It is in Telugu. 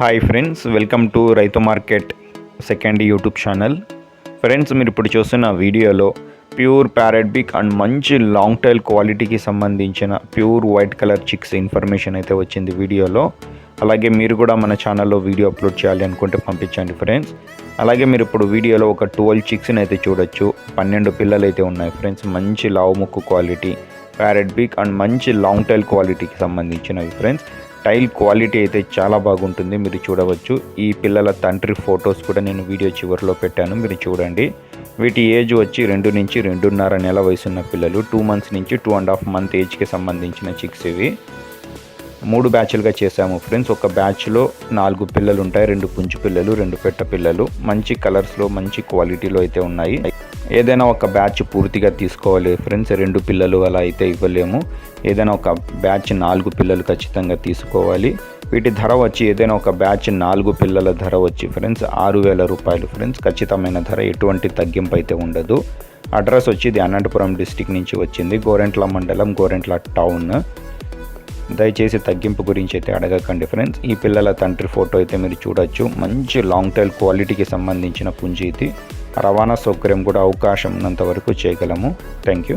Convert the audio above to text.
హాయ్ ఫ్రెండ్స్, వెల్కమ్ టు రైతు market second YouTube channel. Friends, మీరు ఇప్పుడు చూస్తున్న వీడియోలో ప్యూర్ ప్యారెట్ బిగ్ అండ్ మంచి లాంగ్ టైల్ క్వాలిటీకి సంబంధించిన pure white colour chicks information అయితే వచ్చింది వీడియోలో. అలాగే మీరు కూడా మన ఛానల్లో వీడియో అప్లోడ్ చేయాలి అనుకుంటే పంపించండి ఫ్రెండ్స్. అలాగే మీరు ఇప్పుడు వీడియోలో ఒక 12 చిక్స్ని అయితే చూడొచ్చు. 12 పిల్లలు అయితే ఉన్నాయి ఫ్రెండ్స్. మంచి లావు ముక్కు క్వాలిటీ ప్యారెట్ బిగ్ అండ్ మంచి లాంగ్ టైల్ క్వాలిటీకి సంబంధించినవి ఫ్రెండ్స్. టైల్ క్వాలిటీ అయితే చాలా బాగుంటుంది, మీరు చూడవచ్చు. ఈ పిల్లల తండ్రి ఫొటోస్ కూడా నేను వీడియో చివరిలో పెట్టాను, మీరు చూడండి. వీటి ఏజ్ వచ్చి 2 నుంచి 2.5 నెల వయసున్న పిల్లలు. 2 మంత్స్ నుంచి 2.5 మంత్ ఏజ్కి సంబంధించిన చిక్స్ ఇవి. 3 బ్యాచ్లుగా చేసాము ఫ్రెండ్స్. ఒక బ్యాచ్లో 4 పిల్లలు ఉంటాయి, 2 పుంజు పిల్లలు, 2 పెట్ట పిల్లలు. మంచి కలర్స్లో మంచి క్వాలిటీలో అయితే ఉన్నాయి. ఏదైనా ఒక బ్యాచ్ పూర్తిగా తీసుకోవాలి ఫ్రెండ్స్, 2 పిల్లలు అలా అయితే ఇవ్వలేము. ఏదైనా ఒక బ్యాచ్ 4 పిల్లలు ఖచ్చితంగా తీసుకోవాలి. వీటి ధర వచ్చి ఏదైనా ఒక బ్యాచ్ 4 పిల్లల ధర వచ్చి ఫ్రెండ్స్ 6,000 రూపాయలు ఫ్రెండ్స్. ఖచ్చితమైన ధర, ఎటువంటి తగ్గింపు అయితే ఉండదు. అడ్రస్ వచ్చి ఇది అనంతపురం డిస్టిక్ నుంచి వచ్చింది, గోరెంట్ల మండలం, గోరెంట్ల టౌన్. దయచేసి తగ్గింపు గురించి అయితే అడగకండి ఫ్రెండ్స్. ఈ పిల్లల తండ్రి ఫోటో అయితే మీరు చూడొచ్చు. మంచి లాంగ్ టైల్ క్వాలిటీకి సంబంధించిన పుంజి ఇది. రవాణా సౌకర్యం కూడా అవకాశం ఉన్నంత వరకు చేయగలము. Thank you.